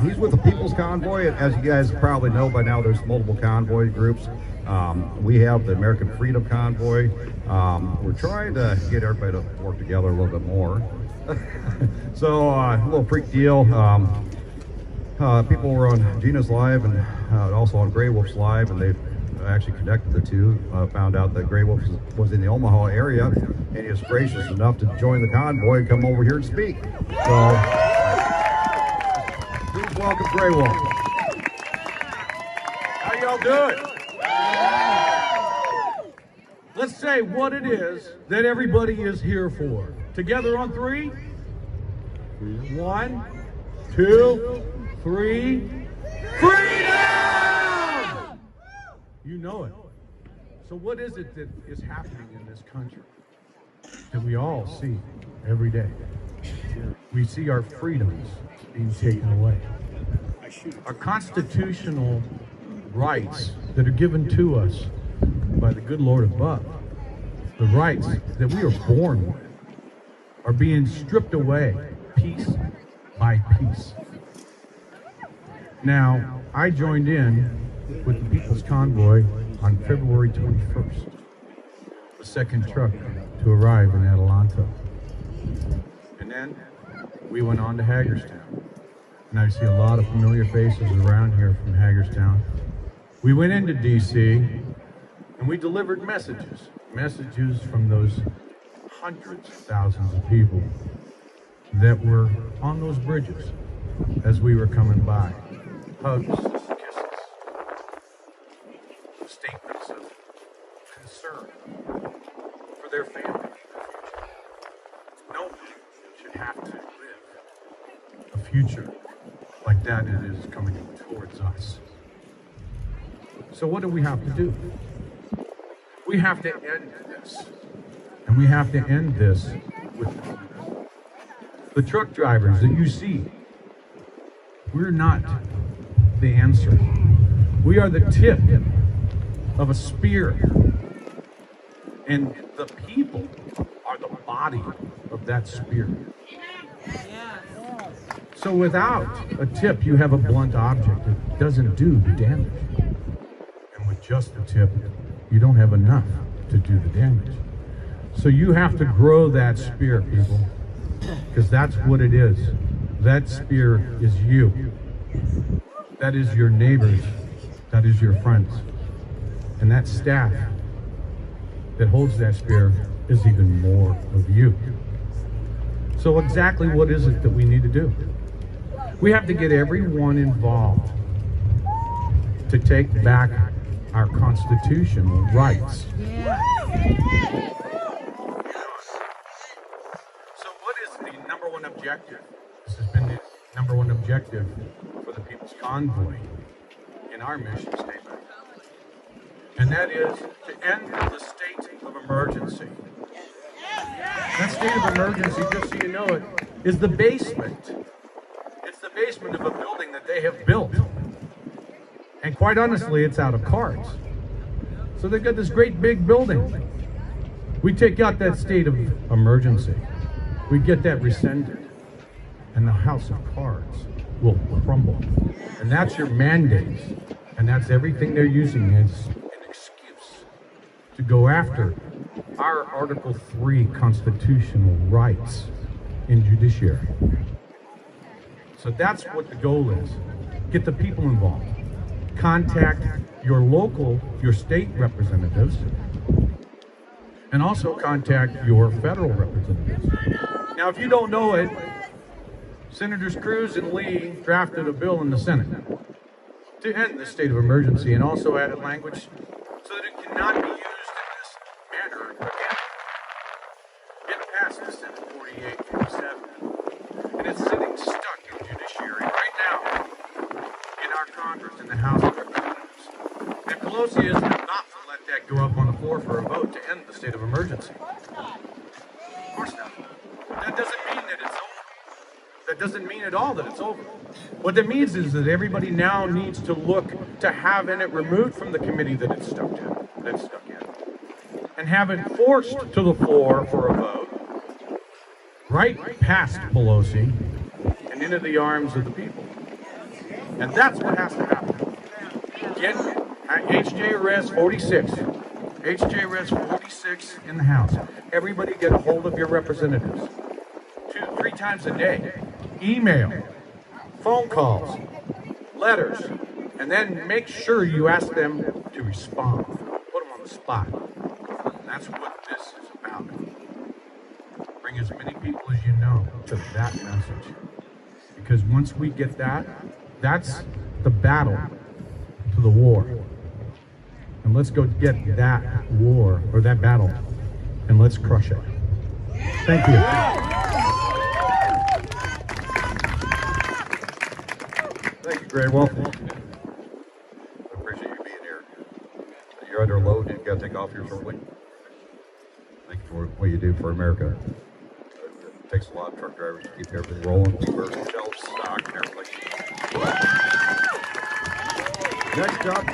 He's with the People's Convoy. As you guys probably know by now, there's multiple convoy groups. We have the American Freedom Convoy. We're trying to get everybody to work together a little bit more. So a little freak deal. People were on Gina's Live and also on GreyWolf's Live, and they actually connected the two. Found out that GreyWolf was in the Omaha area, and he was gracious enough to join the convoy and come over here and speak. So please welcome GreyWolf. How y'all doing? Let's say what it is that everybody is here for. Together on three. 1, 2, 3. Freedom! You know it. So what is it that is happening in this country that we all see every day? We see our freedoms being taken away. Our constitutional rights that are given to us by the good Lord above, the rights that we are born with, are being stripped away piece by piece. Now, I joined in with the People's Convoy on February 21st, the second truck to arrive in Adelanto. And then we went on to Hagerstown. And I see a lot of familiar faces around here from Hagerstown. We went into DC and we delivered messages from those hundreds of thousands of people that were on those bridges as we were coming by. Hugs, kisses, statements of concern for their family. No one should have to live a future like that it is coming towards us. So what do we have to do? We have to end this. And we have to end this with the truck drivers that you see. We're not the answer. We are the tip of a spear. And the people are the body of that spear. So without a tip, you have a blunt object that doesn't do the damage. And with just the tip, you don't have enough to do the damage. So you have to grow that spear, people, because that's what it is. That spear is you. That is your neighbors. That is your friends. And that staff that holds that spear is even more of you. So exactly what is it that we need to do? We have to get everyone involved to take back our constitutional rights. So what is the number one objective? This has been the number one objective for the People's Convoy in our mission statement. And that is to end the state of emergency. That state of emergency, just so you know it, is the basement. It's the basement of a building that they have built. And quite honestly, it's out of cards. So they've got this great big building. We take out that state of emergency. We get that rescinded. And the house of cards will crumble. And that's your mandate. And that's everything they're using as an excuse to go after our Article 3 constitutional rights in judiciary. So that's what the goal is. Get the people involved. Contact your local, your state representatives, and also contact your federal representatives. Now, if you don't know it, Senators Cruz and Lee drafted a bill in the Senate to end the state of emergency and also added language so that it cannot be used in this manner again. It passed the Senate 48-47, and it's sitting stuck in judiciary right now in our Congress, in the House of Representatives. And Pelosi is not to let that go up on the floor for a vote to end the state of emergency. Of course not. That doesn't mean that it's over. That doesn't mean at all that it's over. What that means is that everybody now needs to look to having it removed from the committee that it's stuck in, and have it forced to the floor for a vote, right past Pelosi and into the arms of the people. And that's what has to happen. Get HJRS 46. HJRS 46 in the House. Everybody get a hold of your representatives. 2-3 times a day. Email, phone calls, letters, and then make sure you ask them to respond. Put them on the spot. And that's what this is about. Bring as many people as you know to that message. Because once we get that, that's the battle to the war. And let's go get that war, or that battle, and let's crush it. Thank you. Thank you, GreyWolf. I appreciate you being here. You're under load. You've got to take off here shortly. Thank you for what you do for America. It takes a lot of truck drivers to keep everything rolling, keep our shelves stocked and everything. Next up,